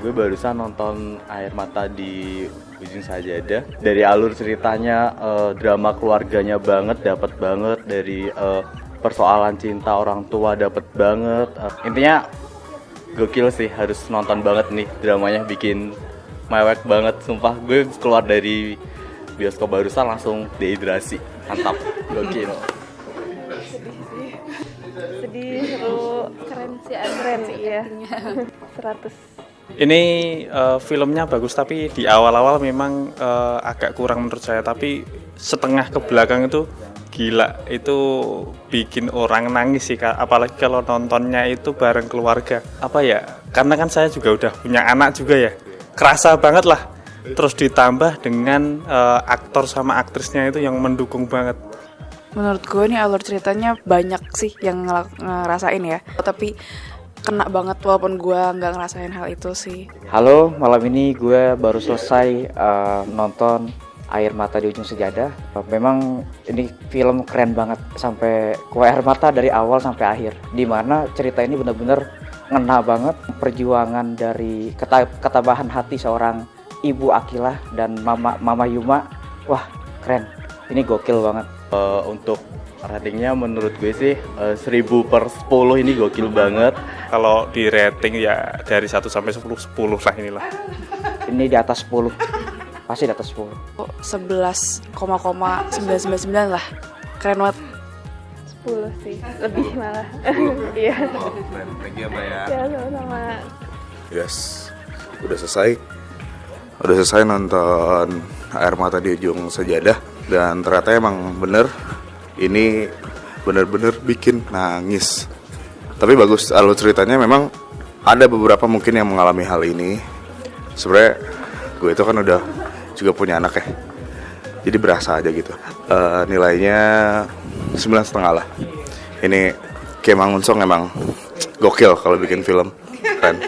Gue barusan nonton Air Mata di Ujung Sajadah. Dari alur ceritanya, drama keluarganya banget, dapet banget. Dari persoalan cinta orang tua dapet banget. Intinya gokil sih, harus nonton banget nih dramanya, bikin mewek banget. Sumpah gue keluar dari bioskop barusan langsung dehidrasi. Mantap, gokil. Sedih, seru, keren sih, keren ya. 100. Ini filmnya bagus, tapi di awal-awal memang agak kurang menurut saya. Tapi setengah ke belakang itu gila, itu bikin orang nangis sih, apalagi kalau nontonnya itu bareng keluarga. Apa ya, karena kan saya juga udah punya anak juga ya, kerasa banget lah terus ditambah dengan aktor sama aktrisnya itu yang mendukung banget. Menurut gue nih alur ceritanya banyak sih yang ngerasain ya, tapi kena banget walaupun gue nggak ngerasain hal itu sih. Halo, malam ini gue baru selesai nonton Air Mata di Ujung Sejadah. Memang ini film keren banget, sampai keluar air mata dari awal sampai akhir. Dimana cerita ini benar-benar ngena banget perjuangan dari ketabahan hati seorang Ibu Akilah dan Mama Yuma. Wah, keren. Ini gokil banget. Untuk ratingnya menurut gue sih 1000/10 ini gokil banget. Kalau di rating ya dari 1 sampai 10, 10 lah inilah. Ini di atas 10. Pasti di atas 10. 11,999 lah. Keren banget. 10 sih, lebih malah. Iya. Oh, keren. Thank you, Mbak ya. Ya, sama-sama. Yes, udah selesai nonton Air Mata di Ujung Sejadah, dan ternyata emang bener ini bener-bener bikin nangis. Tapi bagus alur ceritanya. Memang ada beberapa mungkin yang mengalami hal ini. Sebenarnya gue itu kan udah juga punya anak ya, jadi berasa aja gitu. Nilainya 9,5 lah. Ini Kim Ang Unsong emang gokil kalau bikin film, keren.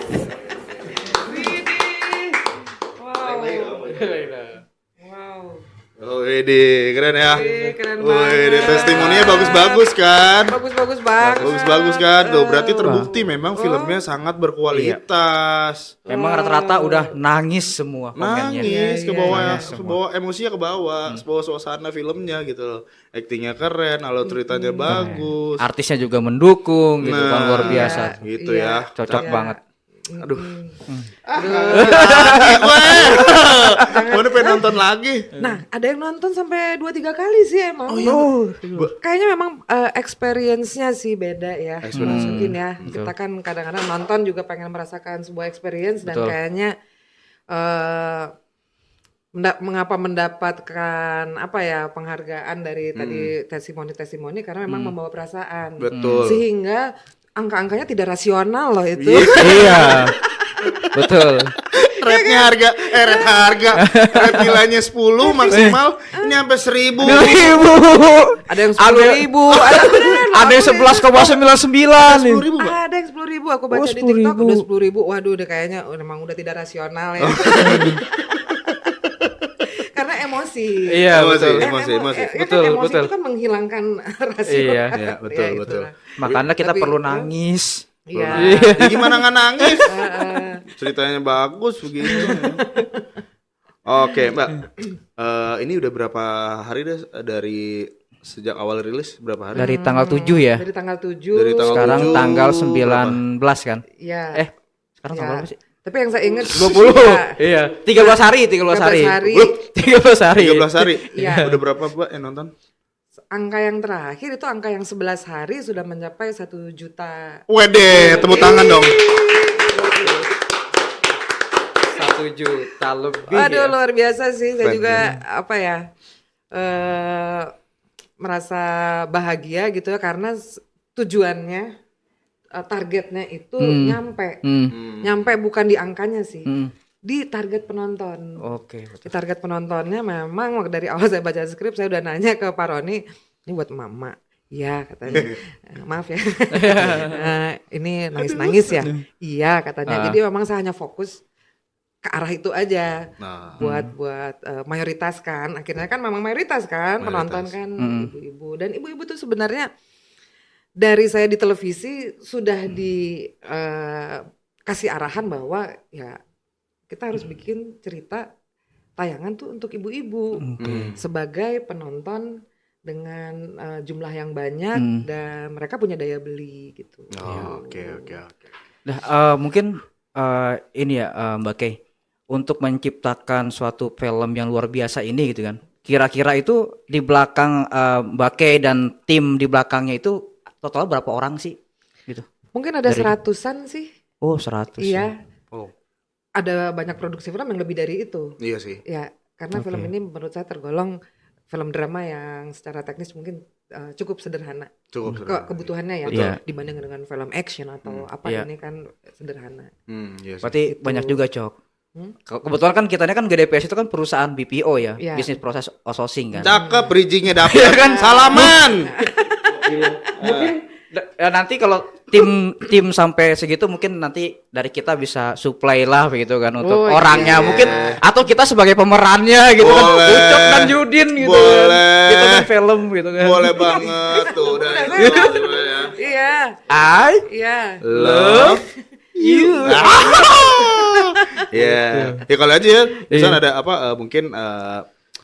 Oh, ini keren ya. Keren Wih, banget. testimoninya bagus-bagus kan? Bagus banget. Bagus-bagus kan? Tuh, berarti terbukti memang filmnya sangat berkualitas. Memang rata-rata udah nangis semua komennya. Nangis ke bawah, Nangis semua. ke bawah, emosinya ke bawah, ke bawah suasana filmnya gitu loh. Aktingnya keren, alur ceritanya bagus. Artisnya juga mendukung gitu kan, Nah, luar biasa. Gitu ya. Cocok banget. Aduh. Mana pengen nonton lagi? Nah, ada yang nonton sampai 2-3 kali sih emang. Kayaknya memang experience-nya sih beda ya. Mungkin ya. Kita kan kadang-kadang nonton juga pengen merasakan sebuah experience, dan Betul. kayaknya mengapa mendapatkan penghargaan dari tadi testimoni karena memang membawa perasaan. Betul. Sehingga angka-angkanya tidak rasional loh itu. Iya. Betul. Rate nilainya 10 maksimal, ini sampai 1000. Ada yang 10.000, Ada yang 11,99 nih. 10.000, Mbak. ada yang 10.000. Aku baca di 10.000. TikTok udah 10.000. Waduh, udah kayaknya memang udah tidak rasional ya. Karena emosi. Iya, betul. Emosi. Betul, emosi betul. itu kan menghilangkan rasional. Iya, iya, betul, betul. Makanya kita Tapi- perlu nangis. Iya. Ya, gimana nggak nangis? Ceritanya bagus begitu. Oke, Mbak. Ini udah berapa hari dari sejak awal rilis? Berapa hari? Dari tanggal 7 ya. Dari tanggal 7. Dari tanggal Sekarang 7, tanggal berapa? 19 kan? Iya. Sekarang Ya. tanggal berapa sih? Tapi yang saya ingat 20. Iya. 13 hari. 13 hari. 13 hari. 13 hari. Iya. Udah berapa, Mbak, yang nonton? Angka yang terakhir itu angka yang 11 hari sudah mencapai 1 juta. Wede, tepuk tangan dong. 1 juta lebih. Aduh, Ya. luar biasa sih. Saya Keren, juga merasa bahagia gitu ya, karena tujuannya, targetnya itu nyampe. Nyampe bukan di angkanya sih. Di target penonton. Oke. Di target penontonnya memang dari awal saya baca skrip, saya udah nanya ke Pak Roni, ini buat mama. Iya katanya. Maaf ya. Ini nangis-nangis ya. Iya katanya. Jadi memang saya hanya fokus ke arah itu aja. Nah, Buat mayoritas kan. Akhirnya kan memang mayoritas kan penonton kan ibu-ibu. Dan ibu-ibu tuh sebenarnya dari saya di televisi sudah dikasih arahan bahwa ya kita harus bikin cerita tayangan tuh untuk ibu-ibu sebagai penonton dengan jumlah yang banyak dan mereka punya daya beli gitu. Oke. Nah, mungkin ini ya Mbak Kay, untuk menciptakan suatu film yang luar biasa ini gitu kan. Kira-kira itu di belakang Mbak Kay dan tim di belakangnya itu total berapa orang sih? Gitu. Mungkin ada Dari- 100-an sih. Oh, 100. Iya. Oh, Ada banyak produksi film yang lebih dari itu. iya sih. Ya, karena Oke. film ini menurut saya tergolong film drama yang secara teknis mungkin cukup sederhana. Cukup sederhana. Kebutuhannya ya, Betul. dibanding dengan film action atau apa Iya. ini kan sederhana. Iya sih. Berarti Gitu. banyak juga, Cok. Kebetulan kan kita ini kan GDPS itu kan perusahaan BPO ya, Iya. Business Process Outsourcing kan. Cakep, bridgingnya dapet kan, salaman. Nanti kalau tim sampai segitu mungkin nanti dari kita bisa supply lah begitu kan untuk Oh, orangnya iya. mungkin atau kita sebagai pemerannya gitu kan, Boleh. Ucok dan Yudin gitu Boleh. kan. Kita main film gitu kan. Boleh banget tuh dari Iya, I iya. love you. Ya, ya kalau aja ya, misalnya ada apa mungkin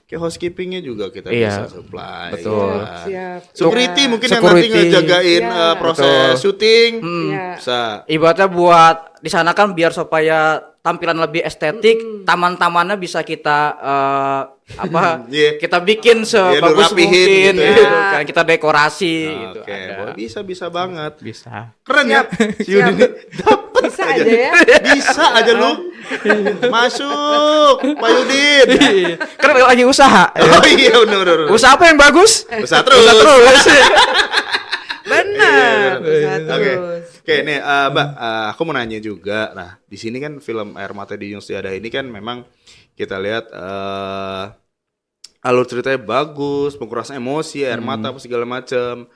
kayak housekeepingnya juga kita Iya. bisa supply. Betul. ya. Siap. Security Iya. mungkin yang nanti Security. ngejagain Iya. proses Betul. syuting. Iya. Bisa. ibaratnya buat di sana kan biar supaya tampilan lebih estetik, taman-tamannya bisa kita Iya. kita bikin Iya, sebagus dirapihin mungkin gitu ya. gitu kan, kita dekorasi gitu. Oke, Ada. boleh. Bisa banget. Bisa. Keren ya. Si Yudin ini dapat Bisa aja ya. Bisa aja lu. Masuk, Pak Yudin. Kan lagi usaha. Oh iya benar. Usaha apa yang bagus? Usaha terus. Usaha terus. Benar. Bisa Oke. terus. Oke, nih Mbak, aku mau nanya juga. Nah, di sini kan film Air Mata di Ujung Tiada ini kan memang kita lihat alur ceritanya bagus, pengurasan emosi, air mata apa segala macam.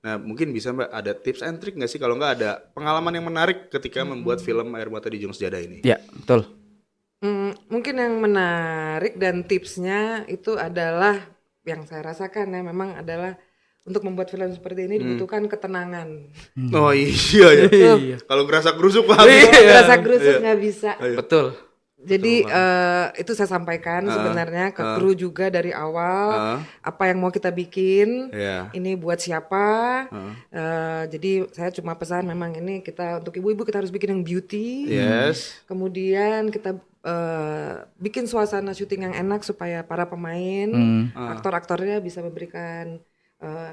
Nah, mungkin bisa Mbak ada tips and trick nggak sih kalau nggak ada pengalaman yang menarik ketika membuat film Air Mata di Ujung Tiada ini? Ya, betul. Mungkin yang menarik dan tipsnya itu adalah yang saya rasakan ya memang adalah untuk membuat film seperti ini dibutuhkan ketenangan. Oh iya ya. Kalau gerasa gerusuk Pak. Rasa gerusuk nggak bisa. Betul. Jadi itu saya sampaikan sebenarnya ke kru juga dari awal apa yang mau kita bikin, Iya. ini buat siapa. Jadi saya cuma pesan memang ini kita untuk ibu-ibu kita harus bikin yang beauty. Yes. Kemudian kita bikin suasana syuting yang enak supaya para pemain, aktor-aktornya bisa memberikan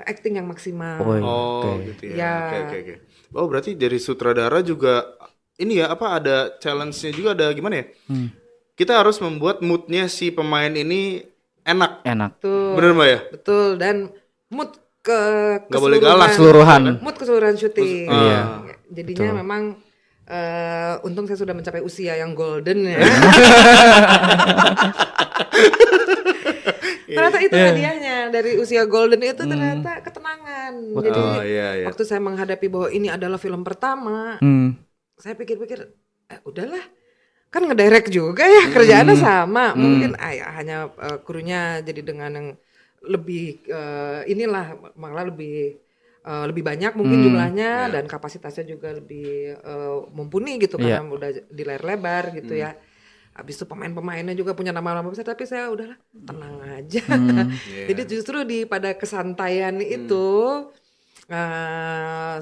acting yang maksimal. Oh, gitu ya. Ya. Oke. Oh, berarti dari sutradara juga ini ya apa ada challenge-nya juga ada gimana ya? Kita harus membuat mood-nya si pemain ini enak. Enak. Betul. Bener Mbak ya? Betul dan mood Nggak boleh galak. Keseluruhan. Mood keseluruhan syuting. Iya. Jadinya memang untung saya sudah mencapai usia yang golden ya. Ternyata itu hadiahnya dari usia golden itu ternyata ketenangan. Jadi Oh, iya. waktu saya menghadapi bahwa ini adalah film pertama, saya pikir-pikir, udahlah, kan ngedirect juga ya kerjaannya sama, mungkin hanya krunya jadi dengan yang lebih inilah malah lebih banyak mungkin jumlahnya dan kapasitasnya juga lebih mumpuni gitu karena udah di layar lebar gitu ya. Habis itu pemain-pemainnya juga punya nama-nama besar tapi saya udahlah tenang aja. Jadi justru pada kesantaian itu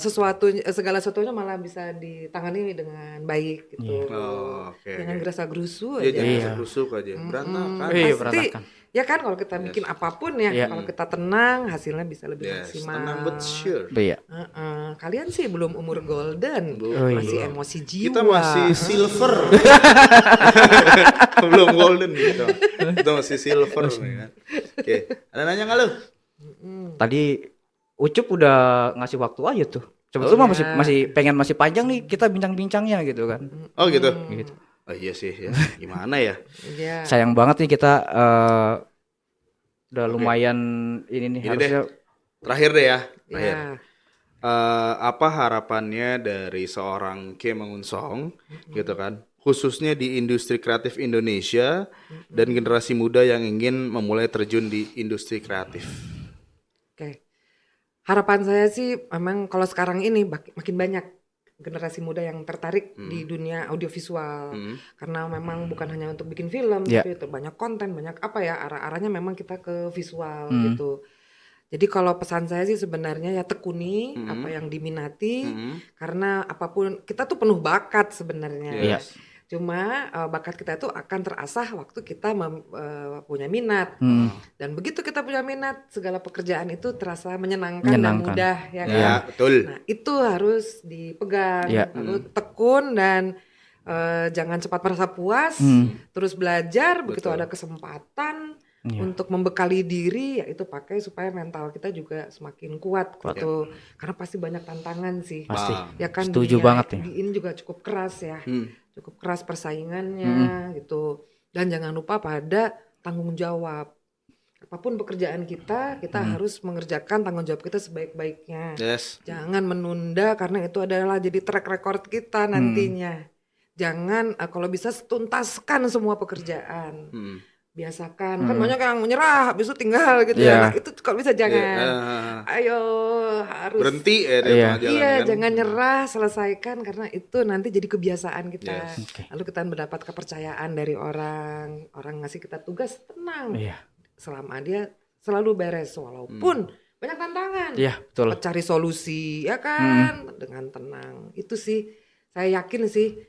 segala sesuatunya malah bisa ditangani dengan baik gitu. Oh, oke. Jangan gerasa gerusu Ya aja. jangan gerusuk aja. Berantakan. Iya, Pasti berantakan. ya kan kalau kita bikin apapun ya, kalau kita tenang hasilnya bisa lebih Yes, maksimal. tenang but sure. Iya. Kalian sih belum umur golden, masih emosi jiwa. Kita masih silver. Belum golden gitu. Kita masih silver ya kan. Oke, ada nanya nggak lu? Tadi Ucup udah ngasih waktu aja tuh. Coba lu mah masih pengen masih panjang nih kita bincang-bincangnya gitu kan. Oh gitu. Gitu. Oh iya sih ya. Gimana ya? Iya. Sayang banget nih kita udah lumayan ini nih Ini harusnya Terakhir deh ya. Terakhir. Ya. Apa harapannya dari seorang Kim Mangun Song gitu kan? Khususnya di industri kreatif Indonesia dan generasi muda yang ingin memulai terjun di industri kreatif. Oke. Harapan saya sih memang kalau sekarang ini makin banyak generasi muda yang tertarik di dunia audiovisual karena memang bukan hanya untuk bikin film tapi itu banyak konten, banyak apa ya arah-arahnya memang kita ke visual gitu. Jadi kalau pesan saya sih sebenarnya ya tekuni apa yang diminati karena apapun kita tuh penuh bakat sebenarnya. Yes. Cuma bakat kita itu akan terasah waktu kita punya minat. Dan begitu kita punya minat, segala pekerjaan itu terasa menyenangkan. Dan mudah ya kan. Ya, betul. Nah, itu harus dipegang, Ya. lalu tekun dan jangan cepat merasa puas, terus belajar begitu ada kesempatan untuk membekali diri, ya itu pakai supaya mental kita juga semakin kuat gitu. Karena pasti banyak tantangan sih. Pasti. Ya kan Setuju dunia banget nih. ini juga cukup keras ya. cukup keras persaingannya gitu. Dan jangan lupa pada tanggung jawab. Apapun pekerjaan kita harus mengerjakan tanggung jawab kita sebaik-baiknya. Yes. Jangan menunda karena itu adalah jadi track record kita nantinya. Jangan kalau bisa tuntaskan semua pekerjaan. Biasakan. Kan banyak yang menyerah habis itu tinggal gitu ya. Nah, itu kalau bisa jangan. Ayo harus Berhenti ya di tengah jalan kan. Jangan nyerah, selesaikan karena itu nanti jadi kebiasaan kita. Yes. Lalu kita mendapat kepercayaan dari orang ngasih kita tugas, tenang. Selama dia selalu beres walaupun banyak tantangan. Iya, betul. Cari solusi ya kan dengan tenang. Itu sih saya yakin sih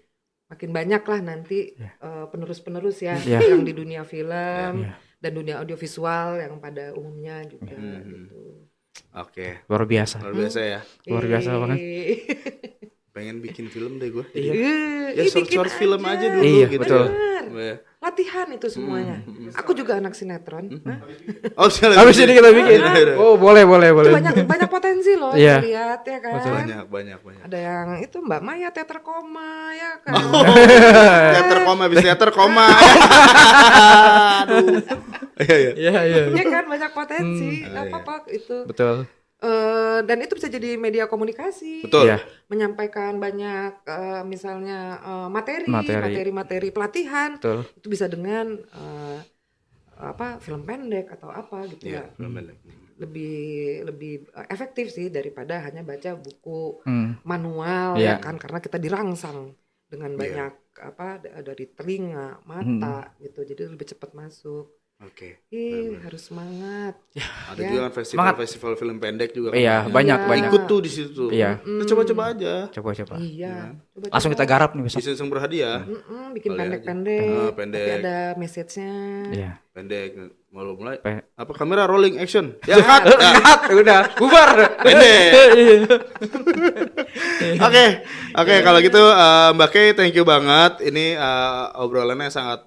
makin banyak lah nanti penerus-penerus ya yang di dunia film dan dunia audiovisual yang pada umumnya juga gitu. Oke. Luar biasa. Luar biasa ya. Luar biasa banget. Pengen bikin film deh gue. Ya short film aja dulu gitu. Betul. Ya. Latihan itu semuanya. Aku juga anak sinetron. Oh, Habis ini kita bikin. Oh, boleh. Itu banyak potensi loh lihat ya kan. Banyak. Ada yang itu Mbak Maya teater koma ya kan. Teater koma, habis teater koma. Aduh. Iya. Ya kan banyak potensi. Enggak apa-apa itu. Betul. Dan itu bisa jadi media komunikasi. Betul. Menyampaikan banyak misalnya materi pelatihan. Betul. Itu bisa dengan film pendek atau apa gitu ya. Film pendek. Lebih efektif sih daripada hanya baca buku manual Iya. ya kan, karena kita dirangsang dengan banyak dari telinga, mata gitu. Jadi lebih cepat masuk. Oke. Harus semangat. Ada juga kan festival film pendek juga. Iya, kan. banyak. Ikut tuh di situ tuh. Iya. Kita coba-coba aja. Coba. Iya. Langsung kita garap nih besok. Iseng berhadiah. Bikin Boleh pendek-pendek. pendek. Tapi ada message-nya. Iya. Pendek. Mau mulai. Apa kamera rolling action? Ya, Cut, udah bubar. Pendek. Oke, kalau gitu Mbak Kay, thank you banget. Ini obrolannya sangat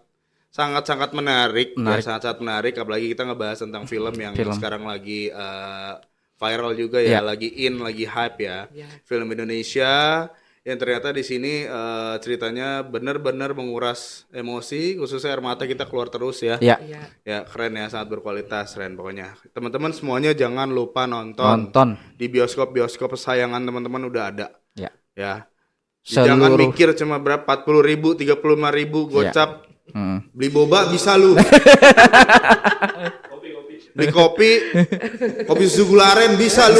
menarik. Ya, sangat menarik, apalagi kita ngebahas tentang film yang sekarang lagi viral juga ya, lagi hype ya. Film Indonesia yang ternyata di sini ceritanya benar-benar menguras emosi, khususnya air mata kita keluar terus ya. Iya. Ya, keren ya, sangat berkualitas, keren pokoknya. Teman-teman semuanya jangan lupa nonton. Di bioskop kesayangan teman-teman udah ada. Ya. Jangan mikir cuma berapa 40.000, 35.000 gocap. Beli boba bisa lu. Beli kopi susu gula aren bisa lu.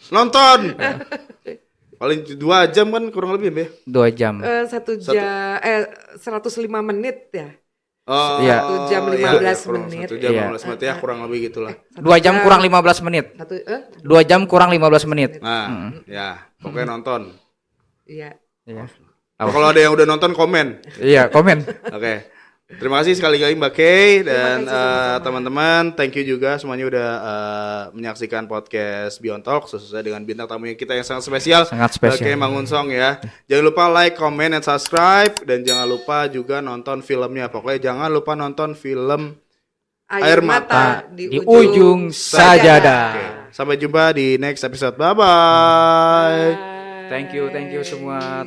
Nonton. Paling 2 jam kan kurang lebih ya. 2 jam. 1 jam 105 menit ya. Oh, 1 jam 15 menit. 1 jam 15 menit ya, kurang lebih gitulah. 2 jam kurang 15 menit. 2 jam kurang 15 menit. Nah, ya, pokoknya nonton. Iya. Kalau ada yang udah nonton komen. Iya, komen. Oke. Terima kasih sekali lagi Mbak Kay dan teman-teman. Thank you juga semuanya udah menyaksikan podcast Beyond Talk, khususnya dengan bintang tamu kita yang sangat spesial. Mbak Kay Mangunsong ya. Jangan lupa like, comment, dan subscribe. Dan jangan lupa juga nonton filmnya. Pokoknya jangan lupa nonton film Air Mata di ujung sajadah. Oke. Sampai jumpa di next episode. Bye-bye. Thank you semua.